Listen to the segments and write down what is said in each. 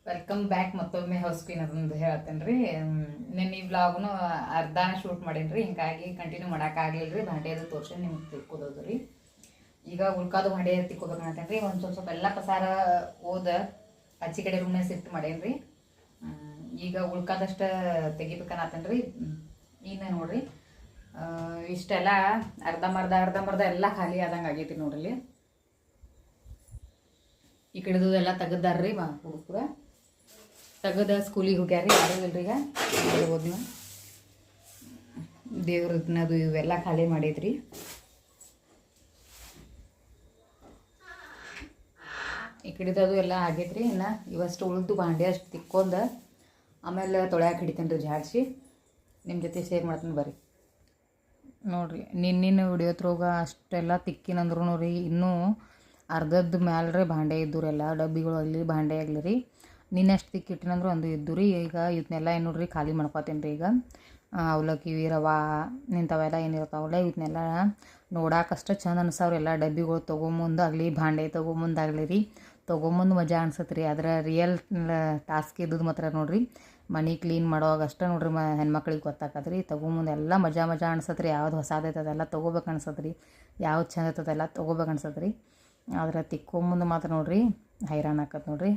Welcome back ಮತ್ತೊಮ್ಮೆ house clean ಅದೊಂದು ಹೇಳ್ತೇನೆ ರೀ. ನಿನ್ನೆ ಈ ವ್ಲಾಗ್ನು ಅರ್ಧಾನ ಶೂಟ್ ಮಾಡೀನಿ ರೀ, ಹಿಂಗಾಗಿ ಕಂಟಿನ್ಯೂ ಮಾಡೋಕ್ಕಾಗಲಿಲ್ಲ ರೀ. ಭಾಂಡೆ ಅದು ತೋರ್ಸಿ ನಿಮ್ಗೆ ತಿಕ್ಕೋದು ರೀ. ಈಗ ಉಳ್ಕಾದು ಭಾಂಡೆ ತಿಕ್ಕೋಬೇಕು ಅಂತೇನೆ ರೀ. ಒಂದು ಸ್ವಲ್ಪ ಎಲ್ಲ ಪಸಾರ ಓದ ಆಚೆ ಕಡೆ ರೂಮ್ನಾಗ ಶಿಫ್ಟ್ ಮಾಡೇನಿ ರೀ. ಈಗ ಉಳ್ಕಾದಷ್ಟು ತೆಗಿಬೇಕನ್ನತ್ತೇನೆ ರೀ. ಈಗ ನೋಡ್ರಿ ಇಷ್ಟೆಲ್ಲ ಅರ್ಧಂಬರ್ಧ ಎಲ್ಲ ಖಾಲಿ ಆದಂಗೆ ಆಗೈತಿ ನೋಡ್ರಿ. ಈ ಕಡೆದು ಎಲ್ಲ ತೆಗದಾರ್ರಿ ಹುಡುಗರ ತೆಗದ ಸ್ಕೂಲಿಗೆ ಹೋಗ್ಯಾರ ರೀ. ಯಾರೂ ಇಲ್ರಿ. ಈಗ ಹೋದ್ನ ದೇವ್ರದ್ದು ಇವೆಲ್ಲ ಖಾಲಿ ಮಾಡೈತ್ರಿ. ಈ ಕಡೆದು ಅದು ಎಲ್ಲ ಆಗೈತ್ರಿ. ಇನ್ನು ಇವಷ್ಟು ಉಳಿದು ಬಾಂಡೆ ಅಷ್ಟು ತಿಕ್ಕೊಂಡ ಆಮೇಲೆ ತೊಳ್ಯಾಕೆ ಹಿಡಿತೇನೆ ರೀ ಜಾಡಿಸಿ ನಿಮ್ಮ ಜೊತೆ ಶೇರ್ ಮಾಡ್ತೀನಿ ಬರ್ರಿ. ನೋಡಿರಿ ನಿನ್ನಿನ ವಿಡಿಯೋತ್ರೋಗ ಅಷ್ಟೆಲ್ಲ ತಿಕ್ಕಿನಂದ್ರೂ ರೀ ಇನ್ನೂ ಅರ್ಧದ ಮ್ಯಾಲೆ ರೀ ಭಾಂಡೆ ಇದ್ದೂರಿ. ಎಲ್ಲ ಡಬ್ಬಿಗಳು ಆಗಲಿ ಭಾಂಡೆ ಆಗಲಿ ರೀ ನಿನ್ನಷ್ಟು ತಿಕ್ಕಿಟ್ಟಿನಂದ್ರೆ ಒಂದು ಇದ್ದು ರೀ. ಈಗ ಇವನ್ನೆಲ್ಲ ಏನು ನೋಡ್ರಿ ಖಾಲಿ ಮಾಡ್ಕೊತೀನಿ ರೀ. ಈಗ ಅವಲಕ್ಕಿ ರವಾ ಇಂಥವೆಲ್ಲ ಏನಿರ್ತಾವಲ್ಲ ಇವನ್ನೆಲ್ಲ ನೋಡಾಕಷ್ಟ ಚಂದ ಅನ್ಸವ್ರಿ. ಎಲ್ಲ ಡಬ್ಬಿಗಳು ತೊಗೊಂಬಂದಾಗಲಿ ಭಾಂಡೆ ತೊಗೊಂಬಂದಾಗಲಿ ರೀ ತೊಗೊಂಬಂದು ಮಜಾ ಅನ್ಸತ್ತೆ ರೀ. ಅದರ ರಿಯಲ್ ಟಾಸ್ಕ್ ಇದ್ದದ್ದು ಮಾತ್ರ ನೋಡಿರಿ ಮನೆ ಕ್ಲೀನ್ ಮಾಡೋವಾಗ ಅಷ್ಟೇ ನೋಡ್ರಿ ಹೆಣ್ಮಕ್ಳಿಗೆ ಗೊತ್ತಾಕತ್ತೆ ರೀ. ತೊಗೊಂಬಂದು ಎಲ್ಲ ಮಜಾ ಅನ್ಸತ್ತೆ ರೀ. ಯಾವ್ದು ಹೊಸಾದೈತೆ ಅದೆಲ್ಲ ತೊಗೋಬೇಕು ಅನ್ಸತ್ತೆ ರೀ. ಯಾವ್ದು ಚಂದ ಐತದ ಎಲ್ಲ ತೊಗೋಬೇಕು ಅನ್ಸತ್ತೆ ರೀ. ಆದ್ರೆ ತಿಕ್ಕೊಂಬಂದು ಮಾತ್ರ ನೋಡ್ರಿ ಹೈರಾಣ ಆಕತ್ತೆ ನೋಡ್ರಿ.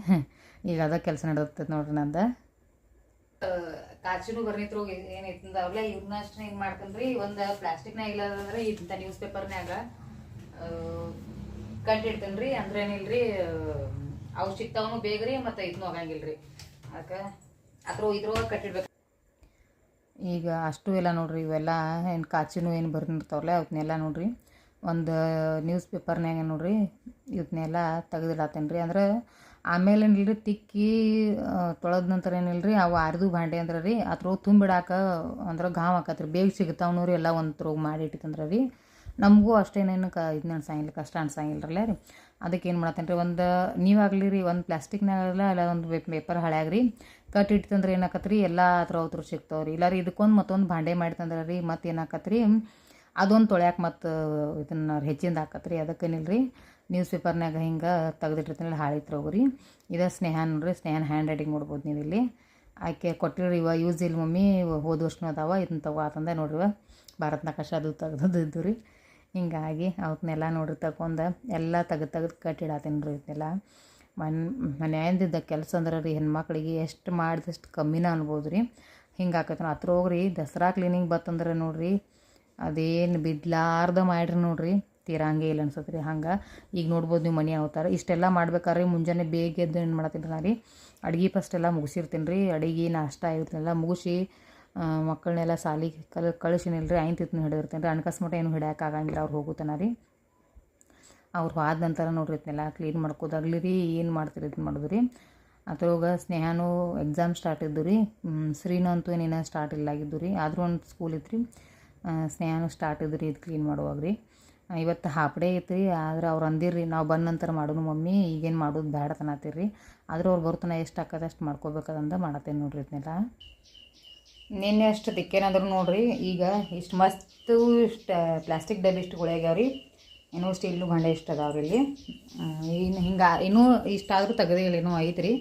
ಈಗ ಅದ ಕೆಲಸ ನಡೆಯುತ್ತದೆ ನೋಡ್ರಿ ನಂದು. ಕಾಚಿನೂ ಬರ್ನಿತ್ರು ಏನೈತಂದ ಅವ್ರಲ್ಲ ಇವ್ರನ್ನ ಅಷ್ಟೇ ಏನು ಮಾಡ್ತೇನೆ ರೀ. ಒಂದು ಪ್ಲಾಸ್ಟಿಕ್ನಾಗ ಇಲ್ಲದಂದ್ರೆ ಇಂಥ ನ್ಯೂಸ್ ಪೇಪರ್ನಾಗ ಕಟ್ಟಿಡ್ತೇನೆ ರೀ. ಅಂದ್ರೆ ಏನಿಲ್ರಿ ಅವು ಸಿಗ್ತಾವನು ಬೇಗ ರೀ ಮತ್ತು ಇದನ್ನೂ ಆಗಂಗಿಲ್ಲ ರೀ. ಅದಕ್ಕೆ ಇದ್ರೊಳಗೆ ಕಟ್ಟಿಡ್ಬೇಕು. ಈಗ ಅಷ್ಟು ಎಲ್ಲ ನೋಡ್ರಿ ಇವೆಲ್ಲ ಏನು ಕಾಚಿನೂ ಏನು ಬರ್ನಿರ್ತಾವಲ್ಲ ಅವನ್ನೆಲ್ಲ ನೋಡ್ರಿ ಒಂದು ನ್ಯೂಸ್ ಪೇಪರ್ನಾಗ ನೋಡ್ರಿ ಇವನ್ನೆಲ್ಲ ತೆಗೆದಿಡತ್ತೇನೆ ರೀ. ಅಂದ್ರೆ ಆಮೇಲೆ ಏನಿಲ್ಲ ರೀ ತಿಕ್ಕಿ ತೊಳೆದ ನಂತರ ಏನಿಲ್ಲ ರೀ ಅವು ಆರಿದು ಭಾಂಡೆ ಅಂದ್ರೆ ರೀ ಅದ್ರೊಳಗೆ ತುಂಬಿಡಾಕ ಅಂದ್ರೆ ಗಾವ್ ಆಕತ್ರಿ. ಬೇಗ ಸಿಗ್ತಾವನು ರೀ ಎಲ್ಲ ಒಂದು ತ್ರೋಗ ಮಾಡಿ ಇಟ್ಟಿತ್ತಂದ್ರೆ ರೀ ನಮಗೂ ಅಷ್ಟೇನೇನು ಇದನ್ನ ಅನ್ಸಂಗಿಲ್ಲ, ಕಷ್ಟ ಅನ್ಸಂಗಿಲ್ಲರಲ್ಲ ರೀ. ಅದಕ್ಕೆ ಏನು ಮಾಡತ್ತೇನೆ ರೀ ಒಂದು ನೀವಾಗಲಿ ರೀ ಒಂದು ಪ್ಲಾಸ್ಟಿಕ್ನಾಗಲ್ಲ ಅಲ್ಲ ಒಂದು ಪೇಪರ್ ಹಳ್ಯಾಗ್ರಿ ಕಟ್ಟಿಟ್ಟಂದ್ರೆ ಏನಾಕತ್ರಿ ಎಲ್ಲ ಅದ್ರ ಸಿಗ್ತಾವ್ರಿ. ಇಲ್ಲ ರೀ ಇದಕ್ಕೊಂದು ಮತ್ತೊಂದು ಭಾಂಡೆ ಮಾಡಿತಂದ್ರೆ ರೀ ಮತ್ತೆ ಏನಾಕತ್ರಿ ಅದೊಂದು ತೊಳ್ಯಾಕೆ ಮತ್ತು ಇದನ್ನು ಹೆಚ್ಚಿಂದ ಹಾಕತ್ರಿ. ಅದಕ್ಕೇನಿಲ್ಲ ರೀ ನ್ಯೂಸ್ ಪೇಪರ್ನಾಗ ಹಿಂಗೆ ತೆಗೆದಿಟ್ಟಿರ್ತೀನಿ ಹಾಳಿತ್ರ ಹೋಗ್ರಿ. ಇದು ಸ್ನೇಹ ನೋಡ್ರಿ, ಸ್ನೇಹನ ಹ್ಯಾಂಡ್ ರೈಟಿಂಗ್ ನೋಡ್ಬೋದು ನೀವು ಇಲ್ಲಿ. ಆಕೆ ಕೊಟ್ಟಿರಿ ಇವ ಯೂಸ್ ಇಲ್ಲ ಮಮ್ಮಿ ಹೋದ ವರ್ಷನೂ ಅದಾವ ಇದನ್ನ ತಗೋ ಅಂತಂದೆ ನೋಡ್ರಿ. ಭಾರತ್ ನಕಾಶ ಅದು ತೆಗ್ದಿದ್ದು ರೀ. ಹಿಂಗಾಗಿ ಅವನ್ನೆಲ್ಲ ನೋಡ್ರಿ ತಗೊಂಡು ಎಲ್ಲ ತೆಗೆದು ಕಟ್ಟಿಡತ್ತೀನಿ ರೀ. ಇದನ್ನೆಲ್ಲ ಮನೆಯಿಂದಿದ್ದ ಕೆಲಸ ಅಂದ್ರೆ ರೀ ಹೆಣ್ಮಕ್ಳಿಗೆ ಎಷ್ಟು ಮಾಡಿದಷ್ಟು ಕಮ್ಮಿನ ಅನ್ಬೋದು ರೀ. ಹಿಂಗೆ ಆಕೈತೆ ಹತ್ರ ಹೋಗ್ರಿ. ದಸರಾ ಕ್ಲೀನಿಂಗ್ ಬತ್ತಂದ್ರೆ ನೋಡ್ರಿ ಅದೇನು ಬಿಡ್ಲಾರ್ದ ಮಾಡ್ರಿ ನೋಡ್ರಿ ತೀರಂಗೆ ಇಲ್ಲ ಅನ್ಸತ್ತೆ ರೀ. ಹಂಗೆ ಈಗ ನೋಡ್ಬೋದು ನೀವು ಮನೆ ಅವತಾರೆ ಇಷ್ಟೆಲ್ಲ ಮಾಡ್ಬೇಕಾದ್ರೆ ಮುಂಜಾನೆ ಬೇಗ ಎದ್ದು ಏನು ಮಾಡತ್ತೀನಿ ನಾ ರೀ ಅಡುಗೆ ಫಸ್ಟೆಲ್ಲ ಮುಗಿಸಿರ್ತೀನಿ ರೀ. ಅಡುಗೆ ನಾಷ್ಟ ಇವತ್ತೆಲ್ಲ ಮುಗಿಸಿ ಮಕ್ಕಳನ್ನೆಲ್ಲ ಸಾಲಿಗೆ ಕಳಿಸಿನಿಲ್ಲ ರೀ. ಐನ್ ಹಿಡಿದಿರ್ತೀನಿ ರೀ. ಅನ್ಕಸ್ಮಟ ಏನು ಹಿಡಿಯೋಕ್ಕಾಗಂಗಿಲ್ಲ ಅವ್ರು ಹೋಗುತ್ತಾನ ರೀ. ಅವ್ರು ಆದ ನಂತರ ನೋಡ್ರಿ ಇದನ್ನೆಲ್ಲ ಕ್ಲೀನ್ ಮಾಡ್ಕೋದಾಗಲಿ ರೀ ಏನು ಮಾಡ್ತೀರಿ ಇದು ಮಾಡೋದು ರೀ. ಅದ್ರೊಳಗೆ ಸ್ನೇಹನೂ ಎಕ್ಸಾಮ್ ಸ್ಟಾರ್ಟ್ ಇದ್ದು ರೀ. ಶ್ರೀನೂ ಅಂತೂ ಏನೇನೋ ಸ್ಟಾರ್ಟ್ ಇಲ್ಲಾಗಿದ್ದು ರೀ. ಆದರೂ ಒಂದು ಸ್ಕೂಲ್ ಇತ್ತು ರೀ. ಸ್ನೇಹನೂ ಸ್ಟಾರ್ಟ್ ಇದ್ದು ರೀ ಇದು ಕ್ಲೀನ್ ಮಾಡುವಾಗ ರೀ. ಇವತ್ತು ಹಾಫ್ ಡೇ ಐತೆ ರೀ. ಆದ್ರೆ ಅವ್ರು ಅಂದಿರ್ರಿ ನಾವು ಬಂದ ನಂತರ ಮಾಡೋನು ಮಮ್ಮಿ ಈಗೇನು ಮಾಡೋದು ಬೇಡ ತನತ್ತೀರಿ. ಆದ್ರೆ ಅವ್ರು ಬರ್ತನ ಎಷ್ಟು ಹಾಕೋದು ಅಷ್ಟು ಮಾಡ್ಕೋಬೇಕಂದ ಮಾಡತ್ತೇನೆ ನೋಡ್ರಿ ಇದನ್ನೆಲ್ಲ. ನಿನ್ನೆ ಅಷ್ಟು ತಿಕ್ಕೇನಂದ್ರು ನೋಡ್ರಿ ಈಗ ಇಷ್ಟು ಮಸ್ತು ಇಷ್ಟು ಪ್ಲಾಸ್ಟಿಕ್ ಡಬ್ಬಿ ಇಷ್ಟು ಗುಳಿಯಾಗ್ಯಾವ ರೀ. ಇನ್ನೂ ಸ್ಟೀಲ್ನು ಭಾಂಡೆ ಇಷ್ಟು ಅದಾವ್ರಿ ಇಲ್ಲಿ. ಇನ್ನು ಹಿಂಗೆ ಇನ್ನೂ ಇಷ್ಟಾದರೂ ತೆಗೆದಿಲ್ಲ ಇನ್ನೂ ಐತೆ ರೀ.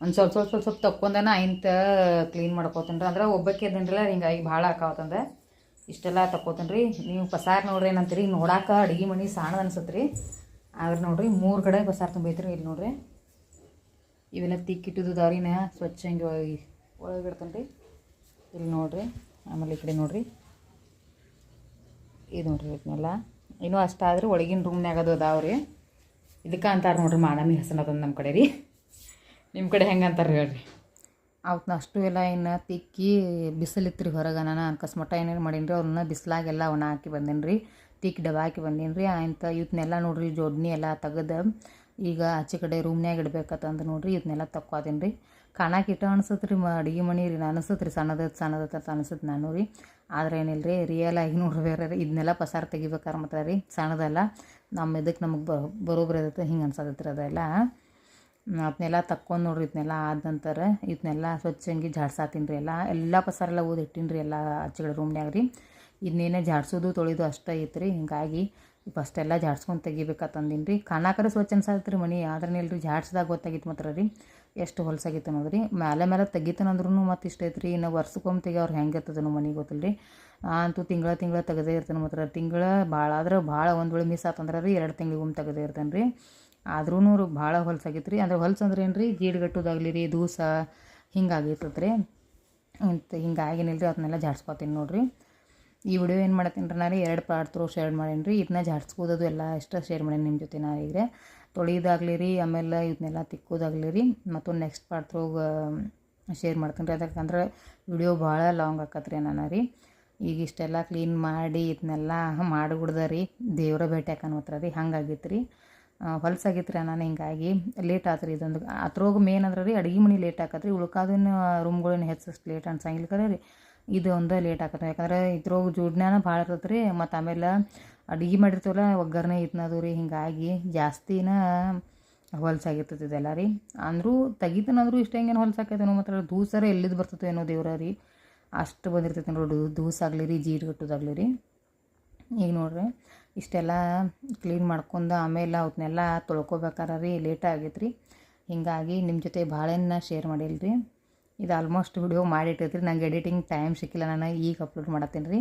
ಒಂದು ಸ್ವಲ್ಪ ತಕ್ಕೊಂಡನ ಇಂತ ಕ್ಲೀನ್ ಮಾಡ್ಕೋತೀನಿ ರೀ. ಅಂದ್ರೆ ಒಬ್ಬಕ್ಕೆ ಅದನ್ರಲ್ಲ ಹಿಂಗಾಗಿ ಭಾಳ ಹಾಕಾವತ್ತಂದ್ರೆ ಇಷ್ಟೆಲ್ಲ ತಕ್ಕೋತೀನಿ ರೀ. ನೀವು ಪಸಾರ ನೋಡ್ರಿ ಏನಂತೀರಿ ನೋಡಾಕ ಅಡುಗೆ ಮನೆ ಸಣ್ಣದು ಅನ್ಸತ್ತೆ ರೀ. ಆದ್ರೆ ನೋಡ್ರಿ 3 ಕಡೆ ಪಸಾರ ತುಂಬೈತ್ರಿ. ಇಲ್ಲಿ ನೋಡ್ರಿ ಇವೆಲ್ಲ ತಿಕ್ಕಿಟ್ಟಿದ್ದಾವ್ರಿನ ಸ್ವಚ್ಛ ಹಂಗೆ ಒಳಗಿಡ್ತಾನೆ ರೀ. ಇಲ್ಲಿ ನೋಡ್ರಿ ಆಮೇಲೆ ಈ ಕಡೆ ನೋಡ್ರಿ ಇದು ನೋಡ್ರಿ ಇದನ್ನೆಲ್ಲ ಇನ್ನೂ ಅಷ್ಟಾದ್ರೆ ಒಳಗಿನ ರೂಮ್ನಾಗ ಅದು ಅದಾವ್ರಿ. ಇದಕ್ಕೆ ಅಂತಾರೆ ನೋಡ್ರಿ ಮಾನಮಿ ಹೆಸರು ಅದೊಂದು ನಮ್ಮ ಕಡೆ ರೀ. ನಿಮ್ಮ ಕಡೆ ಹೆಂಗೆ ಅಂತಾರೆ ಹೇಳ್ರಿ. ಅವನ್ನ ಅಷ್ಟು ಎಲ್ಲ ಇನ್ನು ತಿಕ್ಕಿ ಬಿಸಿಲಿತ್ತು ರೀ ಹೊರಗೆ. ನಾನು ಅನ್ಕಸ್ಮಟ್ಟ ಏನೇನು ಮಾಡೀನಿ ರೀ ಅವ್ರನ್ನ ಬಿಸಿಲಾಗೆಲ್ಲ ಒಣ ಹಾಕಿ ಬಂದೀನಿ ರೀ. ತಿಕ್ಕಿ ಡಬ್ಬ ಹಾಕಿ ಬಂದೀನಿ ರೀ. ಆಯ್ತ ಇವನ್ನೆಲ್ಲ ನೋಡ್ರಿ ಜೋಡಣೆ ಎಲ್ಲ ತೆಗೆದು ಈಗ ಆಚೆ ಕಡೆ ರೂಮ್ನಾಗ ಇಡ್ಬೇಕಂತಂದು ನೋಡ್ರಿ ಇವನ್ನೆಲ್ಲ ತಕ್ಕೋತೀನಿ ರೀ. ಕಾಣಕ್ಕೆ ಇಟ್ಟ ಅನ್ಸತ್ತೆ ರೀ ಅಡುಗೆ ಮನೆ ರೀ ಅನಿಸುತ್ತೆ ರೀ ಸಣ್ಣದೈತೆ ಅಂತ ಅನ್ಸುತ್ತೆ ನಾನು ರೀ. ಆದರೆ ಏನಿಲ್ಲ ರೀ ರಿಯಲ್ ಆಗಿ ನೋಡ್ರಿ ಬೇರೆ ರೀ. ಇದನ್ನೆಲ್ಲ ಪಸಾರ ತೆಗಿಬೇಕಾರೆ ಮಾತ್ರ ರೀ ಸಣ್ಣದಲ್ಲ ನಮ್ಮ ಇದಕ್ಕೆ ನಮಗೆ ಬರೋಬ್ಬರಿ ಇರುತ್ತೆ ಹಿಂಗೆ ಅನ್ಸತ್ತೆ ರೀ ಅದೆಲ್ಲ. ಅದನ್ನೆಲ್ಲ ತಕ್ಕೊಂಡು ನೋಡ್ರಿ ಇದನ್ನೆಲ್ಲ ಆದ ನಂತರ ಇದನ್ನೆಲ್ಲ ಸ್ವಚ್ಛಂಗಿ ಜಾಡ್ಸಾತೀನಿ ರೀ. ಎಲ್ಲ ಪಸಾರೆಲ್ಲ ಓದಿ ಇಟ್ಟೀನಿ ರೀ ಎಲ್ಲ ಆಚೆಗಡೆ ರೂಮ್ನ್ಯಾಗ ರೀ. ಇದನ್ನೇನೇ ಜಾಡ್ಸೋದು ತೊಳೆದು ಅಷ್ಟೇ ಐತೆ ರೀ. ಹಿಂಗಾಗಿ ಫಸ್ಟೆಲ್ಲ ಜಾಡ್ಸ್ಕೊಂಡು ತೆಗಿಬೇಕಂತಂದಿನಿ ರೀ. ಕಾಣಾಕರ ಸ್ವಚ್ಛ ಅನ್ಸತ್ತೆ ಮನೆ, ಆದ್ರೆ ಇಲ್ರಿ ಜಾಡ್ಸ್ದಾಗ ಗೊತ್ತಾಗಿತ್ತು ಮಾತ್ರ ರೀ ಎಷ್ಟು ಹೊಲಸಾಗಿತ್ತು ಅನ್ನೋದು ರೀ. ಮೇಲೆ ತೆಗಿತಾನಂದ್ರೂ ಮತ್ತು ಇಷ್ಟ ಐತ್ರಿ. ಇನ್ನು ವರ್ಷಕ್ಕೊಮ್ಮೆ ತೆಗಿಯೋರು ಹೆಂಗೆ ಇರ್ತದನೋ ಮನೆಗೆ ಗೊತ್ತಿಲ್ಲ ರೀ. ಅಂತೂ ತಿಂಗಳ ತೆಗೆದೇ ಇರ್ತಾನೆ ಮಾತ್ರ. ಭಾಳ ಭಾಳ ಒಂದು ವೇಳೆ ಮಿಸ್ ಆತಂದ್ರೆ ರೀ 2 ತಿಂಗಳಿಗೊಮ್ಮೆ ತೆಗೆದೇ ಇರ್ತಾನೆ ರೀ. ಆದ್ರೂ ಭಾಳ ಹೊಲಸಾಗಿತ್ತು ರೀ. ಅಂದ್ರೆ ಹೊಲ್ಸಂದ್ರೆ ಏನು ರೀ, ಜೀಡ್ಗಟ್ಟೋದಾಗಲಿ ರೀ, ದೂಸ ಹಿಂಗಾಗಿರ್ತದೆ ರೀ. ಹಿಂಗಾಗಿನಿಲ್ಲ ರೀ, ಅದನ್ನೆಲ್ಲ ಜಾಡ್ಸ್ಕೊತೀನಿ ನೋಡಿರಿ. ಈ ವಿಡಿಯೋ ಏನು ಮಾಡತ್ತೀನಿ ರೀ, ನಾನು 2 ಪಾರ್ಟ್ ಥ್ರೂ ಶೇರ್ ಮಾಡೀನಿ ರೀ. ಇದನ್ನ ಜಾಡ್ಸ್ಕೋದು ಎಲ್ಲ ಇಷ್ಟ ಶೇರ್ ಮಾಡೀನಿ ನಿಮ್ಮ ಜೊತೆ. ನಾನು ಈಗ ತೊಳೆಯೋದಾಗಲಿ ರೀ, ಆಮೇಲೆ ಇದನ್ನೆಲ್ಲ ತಿಕ್ಕೋದಾಗಲಿ ರೀ, ಮತ್ತು ನೆಕ್ಸ್ಟ್ ಪಾರ್ಟ್ ಥ್ರೂ ಶೇರ್ ಮಾಡ್ತೀನಿ ರೀ. ಅದಕ್ಕಂದ್ರೆ ವಿಡಿಯೋ ಭಾಳ ಲಾಂಗ್ ಆಕತ್ರಿ ನಾನು ರೀ. ಈಗ ಇಷ್ಟೆಲ್ಲ ಕ್ಲೀನ್ ಮಾಡಿ ಇದನ್ನೆಲ್ಲ ಮಾಡಿಬಿಡ್ದ ರೀ, ದೇವ್ರ ಭೇಟಿ ಹಾಕನ್ ಹತ್ರ ರೀ. ಹಂಗಾಗಿತ್ತು ರೀ, ಹೊಲ್ಸಾಗಿತ್ತು ರೀ. ನಾನು ಹಿಂಗಾಗಿ ಲೇಟ್ ಆತ್ರಿ. ಇದೊಂದು ಅದ್ರೋಗ ಮೇನ್ ಅಂದ್ರೆ ರೀ ಅಡುಗೆ ಮನೆ ಲೇಟ್ ಆಕತ್ರಿ. ಉಳ್ಕಾದನ್ನು ರೂಮ್ಗಳನ್ನ ಹೆಚ್ಚಷ್ಟು ಲೇಟ್ ಅನ್ಸಂಗಿಲ್ಲ ಕರೆ ರೀ. ಇದು ಒಂದು ಲೇಟ್ ಆಕತ್ತೆ, ಯಾಕಂದ್ರೆ ಇದ್ರೋಗ ಜೋಡ್ನ್ಯಾನ ಭಾಳ ಇರ್ತದೆ ರೀ. ಮತ್ತು ಆಮೇಲೆ ಅಡುಗೆ ಮಾಡಿರ್ತೀವಲ್ಲ ಒಗ್ಗರಣೆ ಇದ್ನದು ರೀ, ಹಿಂಗಾಗಿ ಜಾಸ್ತಿನ ಹೊಲ್ಸಾಗಿರ್ತದೆ ಇದೆಲ್ಲ ರೀ. ಅಂದರೂ ತೆಗಿತಾನಂದ್ರೂ ಇಷ್ಟ ಹೆಂಗೇನು ಹೊಲ್ಸಾಕೈತೇನೋ, ಮಾತ್ರ ದೂಸರ ಎಲ್ಲಿದ್ದು ಬರ್ತದೆ ಏನೋ ದೇವ್ರ ರೀ, ಅಷ್ಟು ಬಂದಿರ್ತೈತೆ ನೋಡಿ. ದೂಸಾಗಲಿ ರೀ, ಜೀಡ್ಗಟ್ಟೋದಾಗಲಿ ರೀ. ಈಗ ನೋಡ್ರಿ ಇಷ್ಟೆಲ್ಲ ಕ್ಲೀನ್ ಮಾಡ್ಕೊಂಡು ಆಮೇಲೆ ಅವನ್ನೆಲ್ಲ ತೊಳ್ಕೊಬೇಕಾರೆ ರೀ ಲೇಟ್ ಆಗೈತೆ ರೀ. ಹಿಂಗಾಗಿ ನಿಮ್ಮ ಜೊತೆ ಭಾಳೇನ ಶೇರ್ ಮಾಡಿಲ್ಲ ರೀ. ಇದು ಆಲ್ಮೋಸ್ಟ್ ವಿಡಿಯೋ ಮಾಡಿಟ್ಟಿರ್ತೀರಿ, ನಂಗೆ ಎಡಿಟಿಂಗ್ ಟೈಮ್ ಸಿಕ್ಕಿಲ್ಲ, ನಾನು ಈಗ ಅಪ್ಲೋಡ್ ಮಾಡತ್ತೀನಿ ರೀ.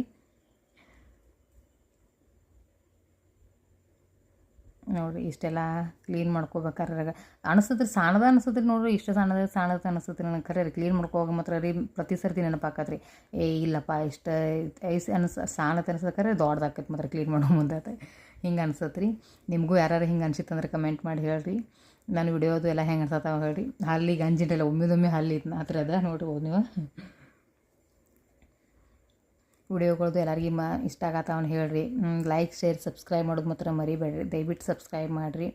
ನೋಡಿರಿ ಇಷ್ಟೆಲ್ಲ ಕ್ಲೀನ್ ಮಾಡ್ಕೋಬೇಕಾರೆ ಅನಿಸ್ತದೆ, ಸಾಣದ ಅನಿಸ್ತದೆ ನೋಡಿರಿ. ಇಷ್ಟು ಸಾಣದ ಅನಿಸ್ತದೆ ನನಗೆ. ಖರೆ ರೀ ಕ್ಲೀನ್ ಮಾಡ್ಕೋವಾಗ ಮಾತ್ರ ರೀ ಪ್ರತಿ ಸರ್ತಿ ನೆನಪಾಕತ್ರಿ, ಇಲ್ಲಪ್ಪ ಇಷ್ಟು ಸಾಣದ ಅನಿಸ್ಬೇಕಾರೆ ದೊಡ್ಡದಾಕೈತೆ ಮಾತ್ರ ಕ್ಲೀನ್ ಮಾಡೋ ಮುಂದೆ ಹಿಂಗೆ ಅನ್ಸತ್ತೆ ರೀ. ನಿಮಗೂ ಯಾರು ಹಿಂಗೆ ಅನ್ಸಿತ್ತಂದ್ರೆ ಕಮೆಂಟ್ ಮಾಡಿ ಹೇಳ್ರಿ. ನಾನು ವಿಡಿಯೋದು ಎಲ್ಲ ಹೆಂಗೆ ಅನ್ಸತ್ತಾವ ಹೇಳ್ರಿ. ಹಲ್ಲಿಗೆ ಅಂಜಿಂಟಲ್ಲ ಒಮ್ಮೆದೊಮ್ಮೆ ಹಲ್ಲಿ ಇತ್ತು ಆ ಥರ ಅದ ನೋಡ್ಬೋದು ನೀವು. ವಿಡಿಯೋಗಳದ್ದು ಎಲ್ಲರಿಗೂ ಇಷ್ಟ ಆಗತ್ತವನು ಹೇಳ್ರಿ. ಲೈಕ್ ಶೇರ್ ಸಬ್ಸ್ಕ್ರೈಬ್ ಮಾಡೋದು ಮಾತ್ರ ಮರಿಬೇಡ್ರಿ, ದಯವಿಟ್ಟು ಸಬ್ಸ್ಕ್ರೈಬ್ ಮಾಡಿರಿ.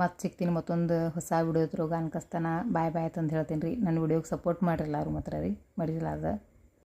ಮತ್ತು ಸಿಗ್ತೀನಿ ಮತ್ತೊಂದು ಹೊಸ ವಿಡಿಯೋದ್ರಾಗ ಅನ್ಕಸ್ತಾನ. ಬಾಯ್ ಅಂತಂದು ಹೇಳ್ತೀನಿ ರೀ. ನನ್ನ ವಿಡಿಯೋಗೆ ಸಪೋರ್ಟ್ ಮಾಡಿರಲ್ಲ ಅವ್ರು ಮಾತ್ರ ರೀ, ಮರಿಲಾರ್ದ.